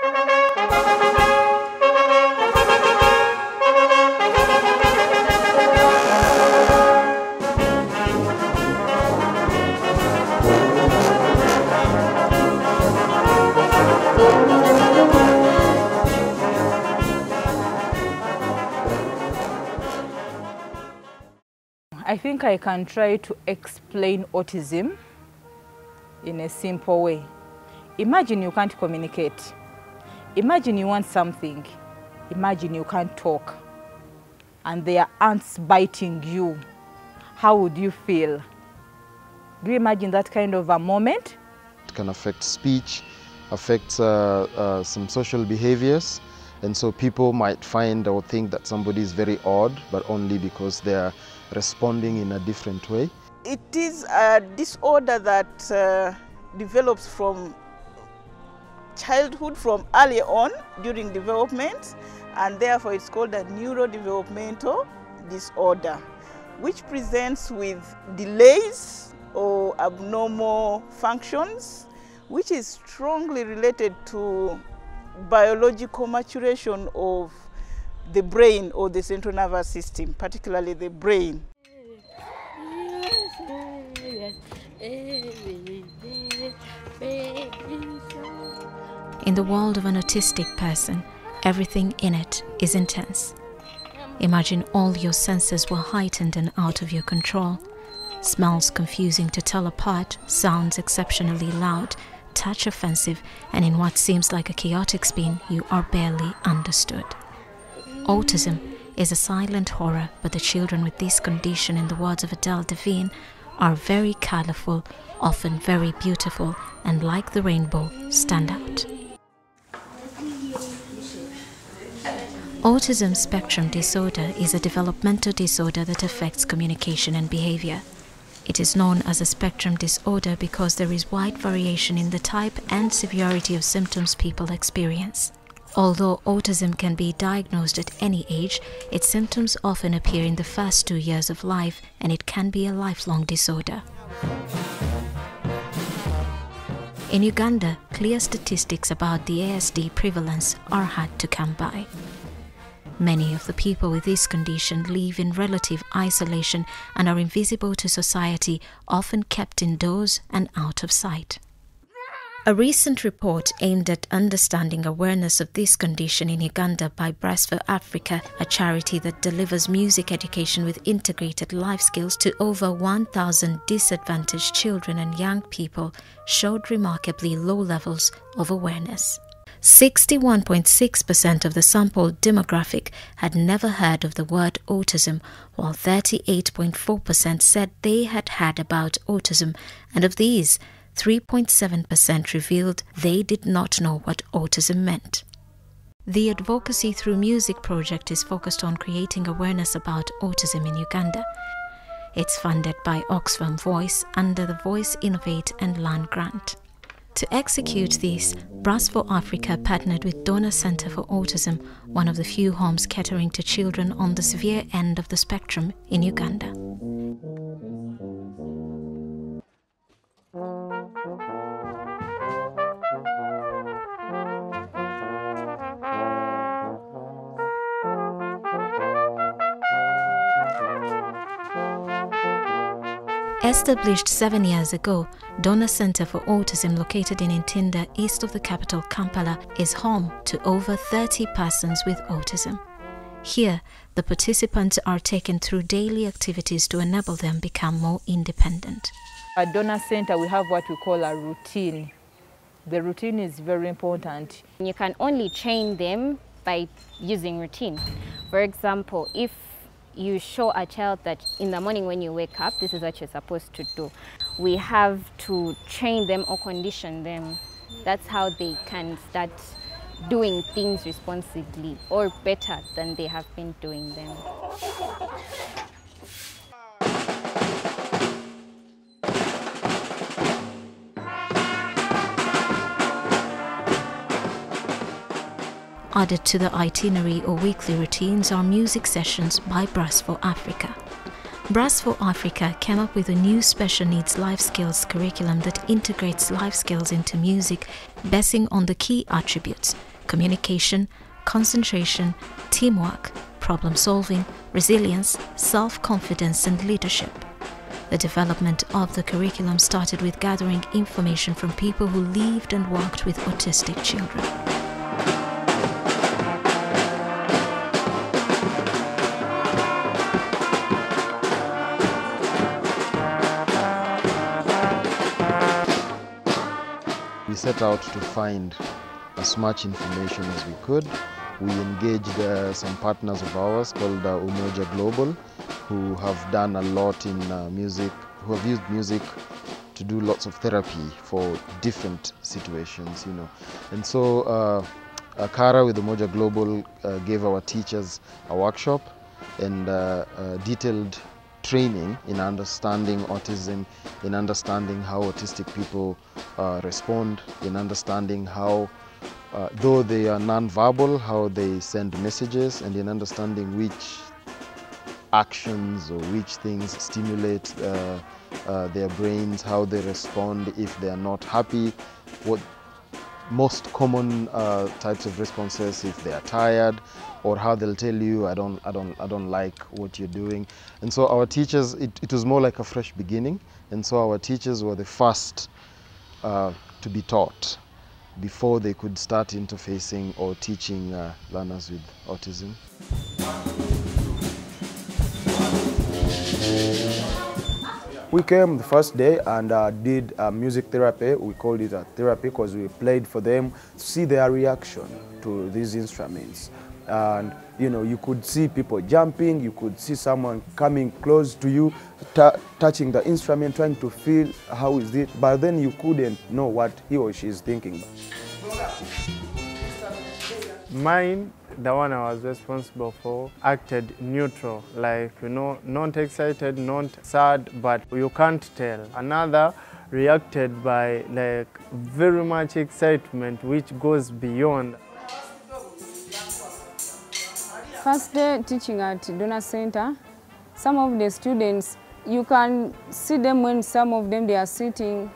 I think I can try to explain autism in a simple way. Imagine you can't communicate. Imagine you want something. Imagine you can't talk. And there are ants biting you. How would you feel? Do you imagine that kind of a moment? It can affect speech, affect some social behaviors. And so people might find or think that somebody is very odd, but only because they are responding in a different way. It is a disorder that develops from childhood, from early on during development, and therefore it's called a neurodevelopmental disorder, which presents with delays or abnormal functions, which is strongly related to biological maturation of the brain or the central nervous system, particularly the brain. In the world of an autistic person, everything in it is intense. Imagine all your senses were heightened and out of your control. Smells confusing to tell apart, sounds exceptionally loud, touch offensive, and in what seems like a chaotic spin, you are barely understood. Autism is a silent horror, but the children with this condition, in the words of Adele Devine, are very colorful, often very beautiful, and like the rainbow, stand out. Autism spectrum disorder is a developmental disorder that affects communication and behavior. It is known as a spectrum disorder because there is wide variation in the type and severity of symptoms people experience. Although autism can be diagnosed at any age, its symptoms often appear in the first 2 years of life, and it can be a lifelong disorder. In Uganda, clear statistics about the ASD prevalence are hard to come by. Many of the people with this condition live in relative isolation and are invisible to society, often kept indoors and out of sight. A recent report aimed at understanding awareness of this condition in Uganda by Brass for Africa, a charity that delivers music education with integrated life skills to over 1,000 disadvantaged children and young people, showed remarkably low levels of awareness. 61.6% of the sampled demographic had never heard of the word autism, while 38.4% said they had heard about autism, and of these, 3.7% revealed they did not know what autism meant. The Advocacy Through Music project is focused on creating awareness about autism in Uganda. It's funded by Oxfam Voice under the Voice Innovate and Learn grant. To execute this, Brass for Africa partnered with Donor Center for Autism, one of the few homes catering to children on the severe end of the spectrum in Uganda. Established 7 years ago, Donor Center for Autism, located in Ntinda, east of the capital Kampala, is home to over 30 persons with autism. Here, the participants are taken through daily activities to enable them become more independent. At Donor Center, we have what we call a routine. The routine is very important. You can only train them by using routine. For example, if you show a child that in the morning when you wake up, this is what you're supposed to do, we have to train them or condition them. That's how they can start doing things responsibly or better than they have been doing them. Added to the itinerary or weekly routines are music sessions by Brass for Africa. Brass for Africa came up with a new special needs life skills curriculum that integrates life skills into music, basing on the key attributes: communication, concentration, teamwork, problem solving, resilience, self-confidence and leadership. The development of the curriculum started with gathering information from people who lived and worked with autistic children. We set out to find as much information as we could. We engaged some partners of ours called Umoja Global, who have done a lot in music, who have used music to do lots of therapy for different situations, you know. And so Kara with Umoja Global gave our teachers a workshop and detailed training in understanding autism, in understanding how autistic people respond, in understanding how, though they are non-verbal, how they send messages, and in understanding which actions or which things stimulate their brains, how they respond if they are not happy, what most common types of responses if they are tired, or how they'll tell you, I don't like what you're doing. And so our teachers, it was more like a fresh beginning, and so our teachers were the first to be taught before they could start interfacing or teaching learners with autism. We came the first day and did music therapy. We called it a therapy because we played for them to see their reaction to these instruments. And you know, you could see people jumping, you could see someone coming close to you, touching the instrument, trying to feel how is it, but then you couldn't know what he or she is thinking. Mine, the one I was responsible for, acted neutral, like, you know, not excited, not sad, but you can't tell. Another reacted by like very much excitement, which goes beyond. First day teaching at Donor Center, some of the students, you can see them when some of them they are sitting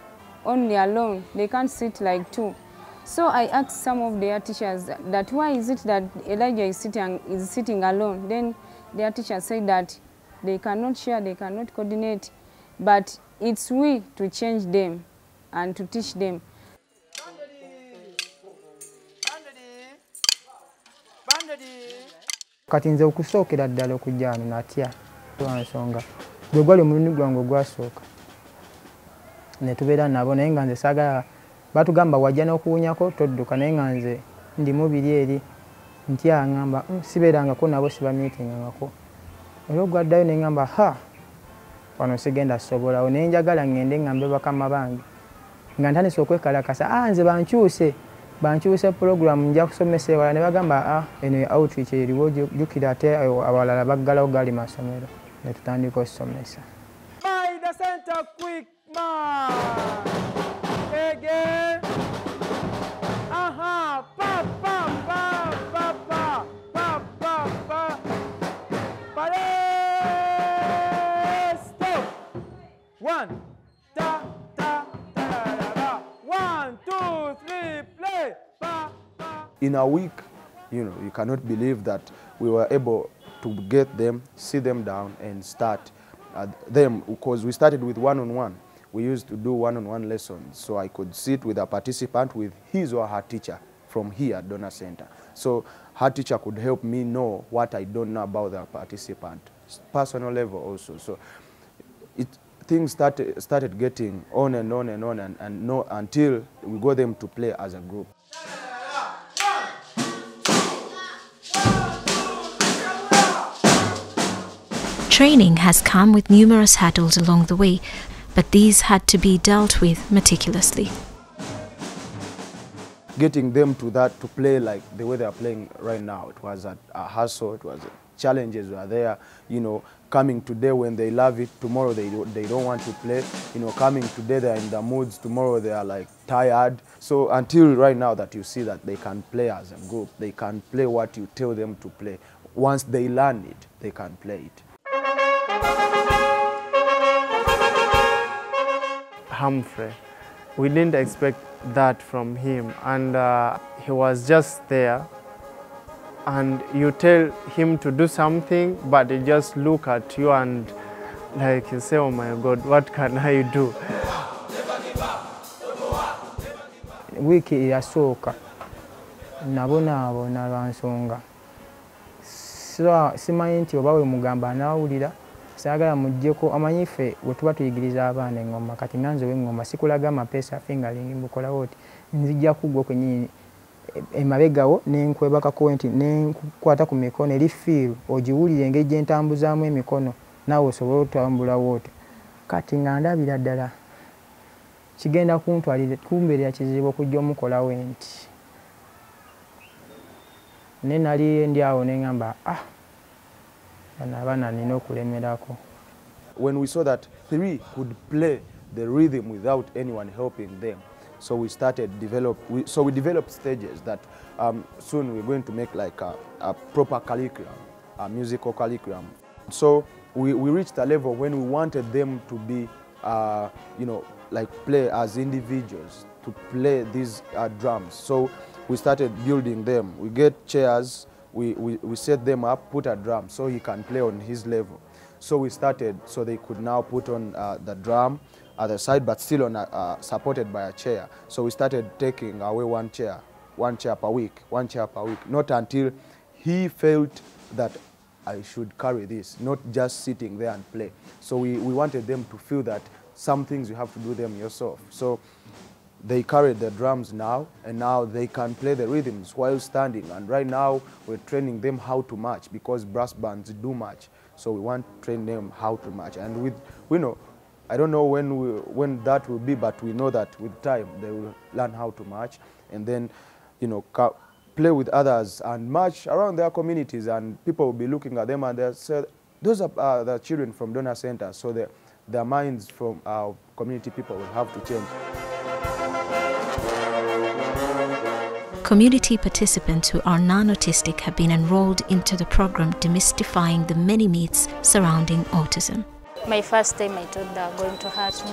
only alone. They can't sit like two. So I asked some of their teachers that why is it that Elijah is sitting alone? Then their teacher said that they cannot share, they cannot coordinate, but it's we to change them and to teach them. Kati nze okusookera ddala okujja wano natya lwansonga gwe gwali omulundi gwange ogwasooka ne tubeera nabo naye nga nze saagala batugamba wajja n'okuwunyako todduka naye nga nze ndi mubiri eri ntya ngamba sibeerangako nabo sibamiitingangako era ogwaddayo ne ngamba ha wano sigenda sobolawo naye njagala ngende ngambe bakama bange nga ntandise okwekalakasa nze bankyuse program nja kusomesa ewala ne bagamba eno outreach eriwo jjukira ate abalala baggalawo gali masomero ne tutandika okusomesa. By the center, quick march! Again! Aha! Pa, pa, pa, pa, pa, pa, pa, pa. Parade! Stop! One, ta, ta, ta, da, da. 1, 2, 3, play! Pa, pa. In a week, you know, you cannot believe that we were able to get them, sit them down and start them, because we started with one-on-one. We used to do one-on-one lessons, so I could sit with a participant with his or her teacher from here at Donor Center. So her teacher could help me know what I don't know about the participant, personal level also. So things started getting on and on and on and no, until we got them to play as a group. Training has come with numerous hurdles along the way, but these had to be dealt with meticulously. Getting them to play like the way they are playing right now, it was a hassle, it was challenges were there, you know, coming today when they love it, tomorrow they don't want to play, you know, coming today they're in the moods, tomorrow they are like tired. So until right now that you see that they can play as a group, they can play what you tell them to play. Once they learn it, they can play it. Humphrey, We didn't expect that from him, and he was just there. And you tell him to do something, but he just look at you and like you say, oh my God, what can I do? Wiki yasooka nabonaabona lwa nsonga simanyi nti oba we mugamba anaawulira saagala muggyeko amanyi ffe bwe tuba tuyigiriza abaana engoma kati nganze w'engoma sikulaga amapeesa fingaling mbukolawo oti nzijja kuggwa kwennyini emabegawo nenkwebakako nti nenkukwata ku mikono eri fiiru ogiwulire engeri gye ntambuzaamu emikono naawe osobole otambulawo otyo kati nga ndabira ddala kigenda kuntwalira kumbeerera kizibu okujja omukolawo enti ne nali ndi awo ne ŋŋamba bano abaana nina okulemerako. When we saw that 3 could play the rhythm without anyone helping them, so we developed stages that soon we're going to make like a proper curriculum, a musical curriculum. So we reached a level when we wanted them to be, like play as individuals, to play these drums. So we started building them. We get chairs, we set them up, put a drum so he can play on his level. So we started, so they could now put on the drum at the side, but still on supported by a chair. So we started taking away one chair per week, not until he felt that I should carry this, not just sitting there and play. So we wanted them to feel that some things you have to do them yourself. So they carried the drums now, and now they can play the rhythms while standing. And right now we're training them how to march, because brass bands do march. So we want to train them how to march. And we know, I don't know when that will be, but we know that with time they will learn how to march, and then, play with others and march around their communities, and people will be looking at them and they'll say, those are the children from donor centers. So their minds from our community people will have to change. Community participants who are non-autistic have been enrolled into the program demystifying the many myths surrounding autism. My first time I thought they were going to hurt me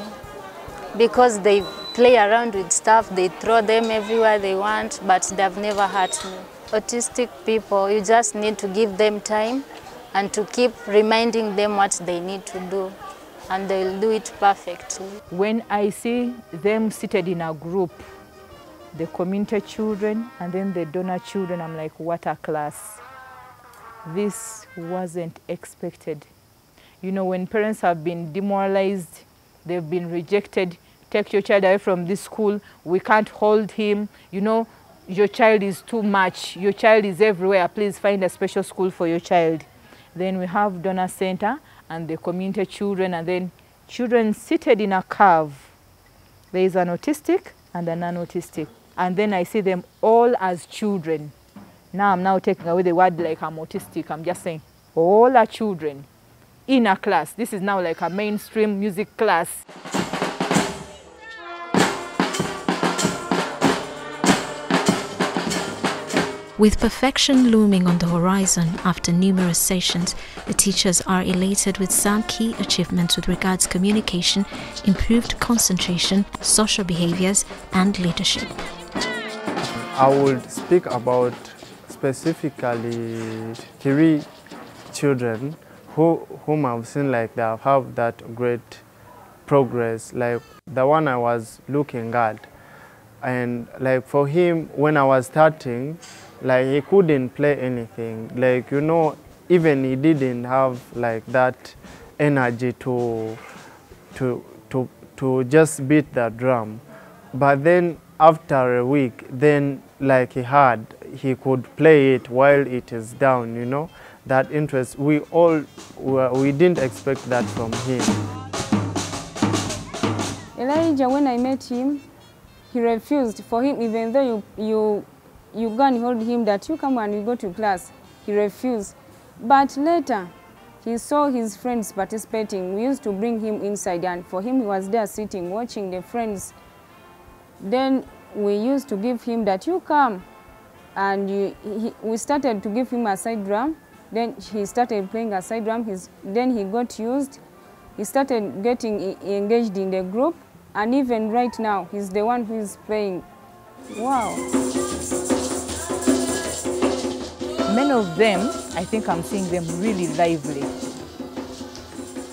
because they play around with stuff, they throw them everywhere they want, but they've never hurt me. Autistic people, you just need to give them time and to keep reminding them what they need to do, and they'll do it perfectly. When I see them seated in a group, the community children and then the donor children, I'm like, what a class. This wasn't expected. When parents have been demoralized, they've been rejected, take your child away from this school, we can't hold him, your child is too much, your child is everywhere, please find a special school for your child. Then we have donor center and the community children, and then children seated in a curve. There is an autistic and a non-autistic. And then I see them all as children. Now I'm taking away the word like I'm autistic. I'm just saying all are children in a class. This is now like a mainstream music class. With perfection looming on the horizon after numerous sessions, the teachers are elated with some key achievements with regards to communication, improved concentration, social behaviors, and leadership. I would speak about specifically 3 children whom I've seen like they have that great progress. Like the one I was looking at, and like for him, when I was starting, like he couldn't play anything. Like, even he didn't have like that energy to just beat the drum. But then after a week, then like he could play it while it is down, that interest. We didn't expect that from him. Elijah, when I met him, he refused. For him, even though you go and hold him that you come and you go to class, he refused. But later, he saw his friends participating. We used to bring him inside, and for him, he was there sitting, watching the friends. Then we used to give him that you come, and we started to give him a side drum. Then he started playing a side drum. Then he got used. He started getting engaged in the group. And even right now, he's the one who is playing. Wow. Many of them, I think I'm seeing them really lively.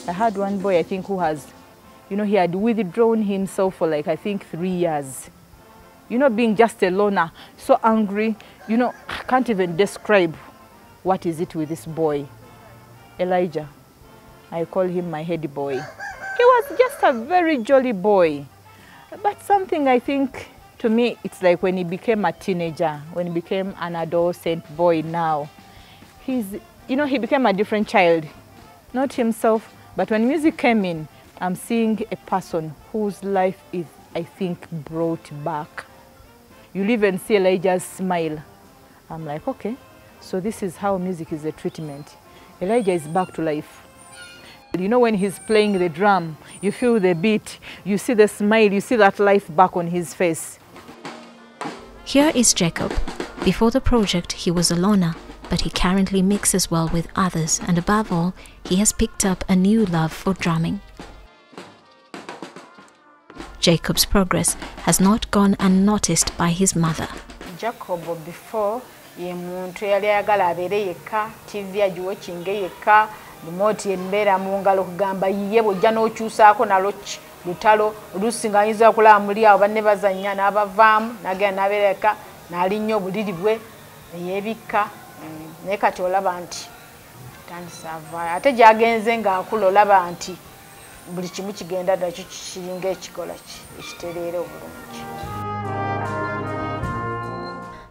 I had one boy, I think, who has, he had withdrawn himself for like, I think 3 years. Being just a loner, so angry, I can't even describe what is it with this boy. Elijah, I call him my head boy. He was just a very jolly boy. But something I think, to me, it's like when he became a teenager, when he became an adolescent boy now, he became a different child. Not himself, but when music came in, I'm seeing a person whose life is, I think, brought back. You'll even see Elijah's smile. I'm like, okay, so this is how music is a treatment. Elijah is back to life. When he's playing the drum, you feel the beat, you see the smile, you see that life back on his face. Here is Jacob. Before the project, he was a loner, but he currently mixes well with others, and above all, he has picked up a new love for drumming. Jacob's progress has not gone unnoticed by his mother. Jacob before ye muntu yali ayagala abeere yekka, TV agiwatchinge yekka, remote embera mu ngalo kugamba yiye bw'ojja n'okyusaako nalo lutalo oluusi ng'ayinza okulaba muli awo banne bazannya n'abavaamu n'agenda n'abeera yekka n'alinnya obuliri bwe eyeebikka naye kati olaba nti tandisa avaayo ate gy'agenze ng'akula olaba nti buli kimu kigenda nakyo kiringa ekikola ekitereera obulungi.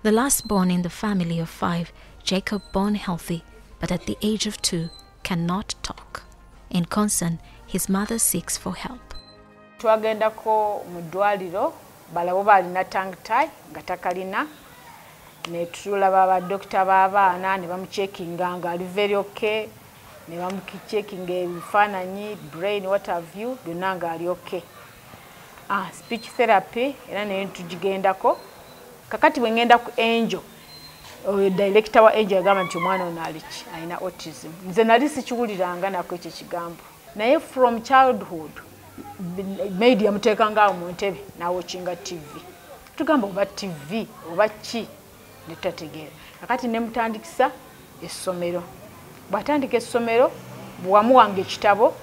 The last born in the family of 5, Jacob born healthy, but at the age of 2, cannot talk. In concern, his mother seeks for help. Twagendako mu ddwaliro balabo balina tongue tie nga takalina ne tulaba badokita b'abaana ne bamucekinga nga ali very okay ne bamucekinga ebifaananyi brain what have you byonna nga ali okay. Speech therapy era ne tugigendako kakati bwe ngenda ku Angel director wa Angel agamba nti omwana ono alina autism. Nze nali sikiwuliranga nako ekyo kigambo naye from childhood media muteekanga awo mu ntebe n'awochinga TV tugamba oba TV oba ki ne tutategeera kakati ne mutandikisa essomero bw'atandika essomero bwamuwanga ekitabo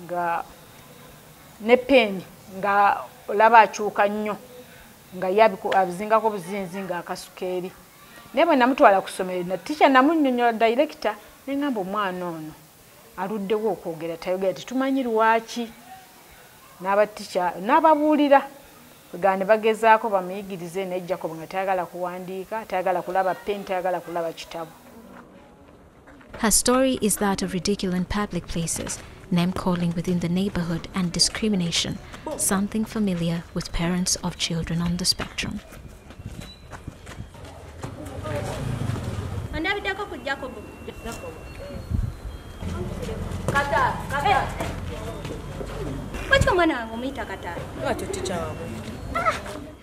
nga ne peni nga olaba akyuka nnyo nga abizingako buzinzi nga akasukeeri naye bwe namutwala ku ssomero na teacher namunnyonnyola director ne ngamba omwana ono aluddewo okwogera tayogera tetumanyi lwaki n'abateacher n'ababuulira bwe ne bagezaako bamuyigirize naye Jacob nga tayagala kuwandiika tayagala kulaba peni tayagala kulaba kitabo. Her story is that of ridicule in public places, name-calling within the neighborhood and discrimination, something familiar with parents of children on the spectrum.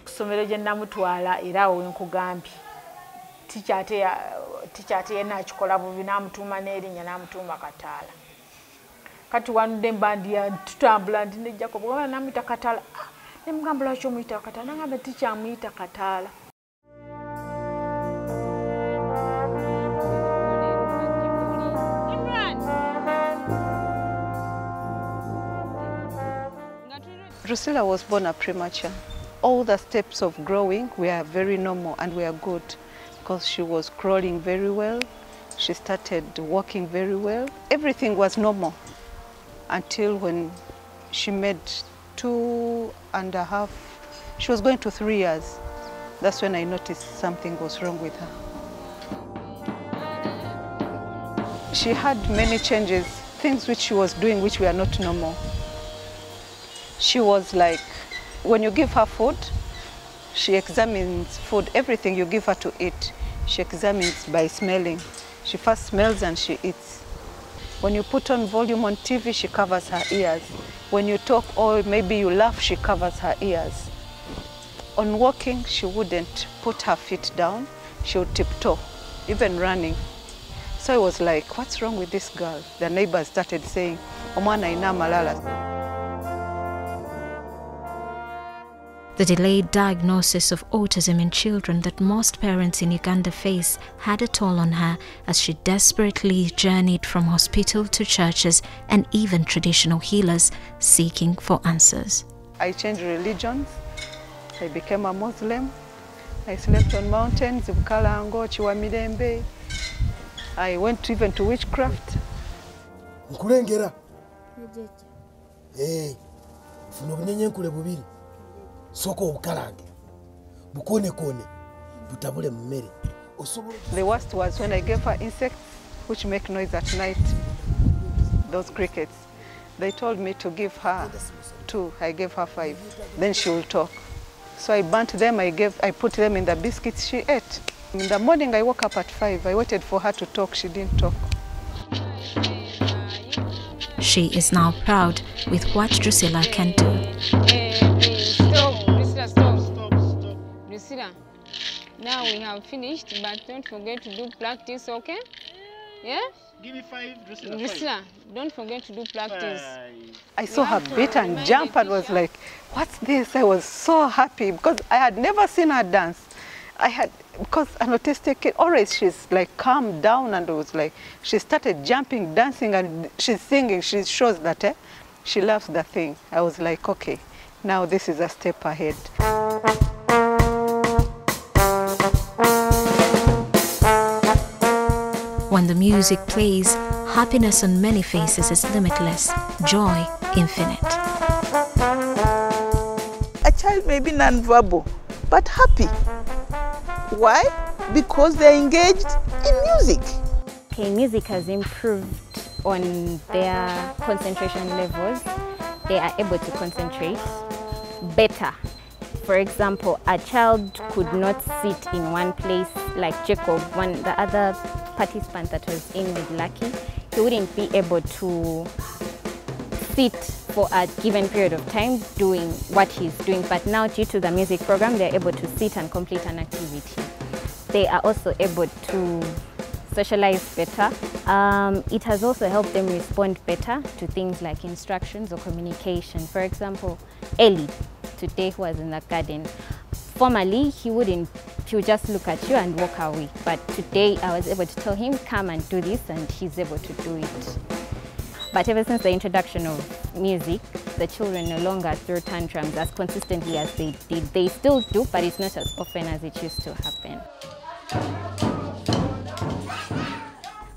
Kusomero gye namutwala era awo nkugambye teacher ate yenna akikola bubi n'amutuuma n'erinnya n'amutuuma Kataala. Kati wanudde mbandi tutambula nti ne Jacob wabala namuyita Kataala ne mugamba lwaki omuyita Kataala nagamba teacher amuyita Kataala. Drusilla was born a premature. All the steps of growing were very normal and were good because she was crawling very well. She started walking very well. Everything was normal until when she made 2.5, she was going to 3 years. That's when I noticed something was wrong with her. She had many changes, things which she was doing which were not normal. She was like, when you give her food, she examines food, everything you give her to eat, she examines by smelling. She first smells and she eats. When you put on volume on TV, she covers her ears. When you talk or maybe you laugh, she covers her ears. On walking, she wouldn't put her feet down, she would tiptoe, even running. So I was like, what's wrong with this girl? The neighbors started saying, Omwana ina malala. The delayed diagnosis of autism in children that most parents in Uganda face had a toll on her as she desperately journeyed from hospital to churches and even traditional healers seeking for answers. I changed religions. I became a Muslim. I slept on mountains, Bukalango, Chiwamirembe. I went even to witchcraft. Nkulengera. Funo bunyenye nkule bubiri. Soko obukalange. Bukone kone. Butabule mmere. The worst was when I gave her insects which make noise at night. Those crickets. They told me to give her 2. I gave her 5. Then she will talk. So I burnt them, I put them in the biscuits she ate. In the morning I woke up at 5. I waited for her to talk, she didn't talk. She is now proud with what Drusilla can do. Stop. Drusilla, now we have finished, but don't forget to do practice, okay? Yeah? Give me 5, Drusilla. Drusilla, don't forget to do practice. I saw her beat and jump and was like, what's this? I was so happy because I had never seen her dance. Because an autistic kid, always she's like calmed down and it was like, she started jumping, dancing and she's singing. She shows that she loves the thing. I was like, okay, now this is a step ahead. When the music plays, happiness on many faces is limitless, joy infinite. A child may be non-verbal, but happy. Why? Because they're engaged in music. Okay, music has improved on their concentration levels. They are able to concentrate better. For example, a child could not sit in one place like Jacob, the other participant that was in with Lucky. He wouldn't be able to sit for a given period of time doing what he's doing. But now, due to the music program, they're able to sit and complete an activity. They are also able to socialize better. It has also helped them respond better to things like instructions or communication. For example, Ellie, today, who was in the garden, formerly he would just look at you and walk away. But today I was able to tell him, come and do this, and he's able to do it. But ever since the introduction of music, the children no longer throw tantrums as consistently as they did. They still do, but it's not as often as it used to happen.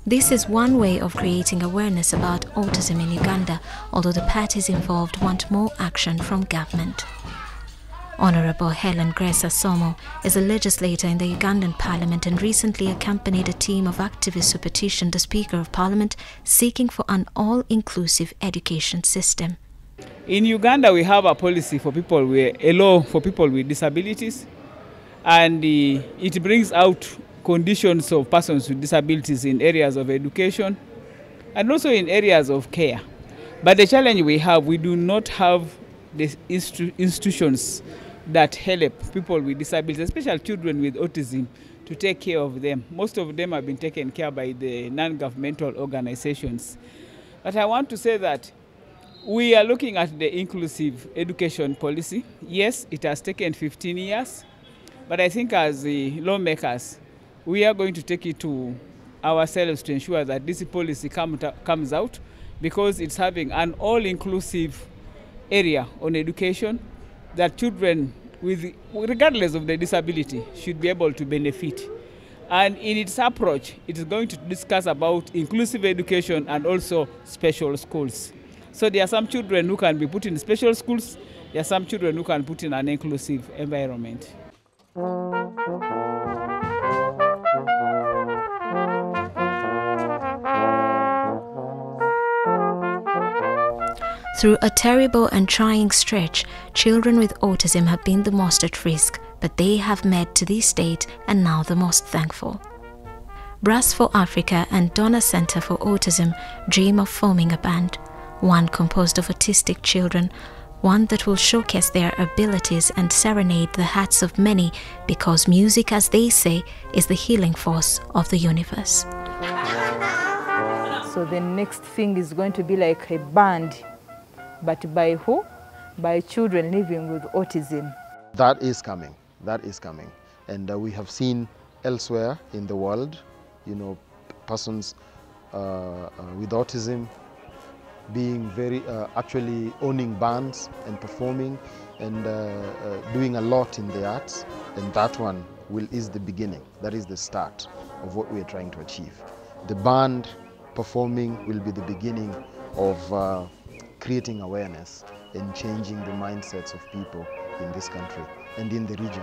This is one way of creating awareness about autism in Uganda, although the parties involved want more action from government. Honorable Helen Grace Asomo is a legislator in the Ugandan Parliament and recently accompanied a team of activists who petitioned the Speaker of Parliament seeking for an all-inclusive education system. In Uganda, we have a policy for people a law for people with disabilities, and it brings out conditions of persons with disabilities in areas of education and also in areas of care. But the challenge we have, we do not have the institutions that help people with disabilities, especially children with autism, to take care of them. Most of them have been taken care of by the non-governmental organizations. But I want to say that we are looking at the inclusive education policy. Yes, it has taken 15 years, but I think as the lawmakers, we are going to take it to ourselves to ensure that this policy comes out, because it's having an all-inclusive area on education that children, regardless of their disability, should be able to benefit. And in its approach, it is going to discuss about inclusive education and also special schools. So there are some children who can be put in special schools, there are some children who can put in an inclusive environment. Through a terrible and trying stretch, children with autism have been the most at risk, but they have met to this date and now the most thankful. Brass for Africa and Donor Center for Autism dream of forming a band, one composed of autistic children, one that will showcase their abilities and serenade the hearts of many, because music, as they say, is the healing force of the universe. So the next thing is going to be like a band. But by who? By children living with autism. That is coming. That is coming. And we have seen elsewhere in the world, you know, persons with autism being very, actually owning bands and performing and doing a lot in the arts. And that one is the beginning. That is the start of what we are trying to achieve. The band performing will be the beginning of creating awareness and changing the mindsets of people in this country and in the region.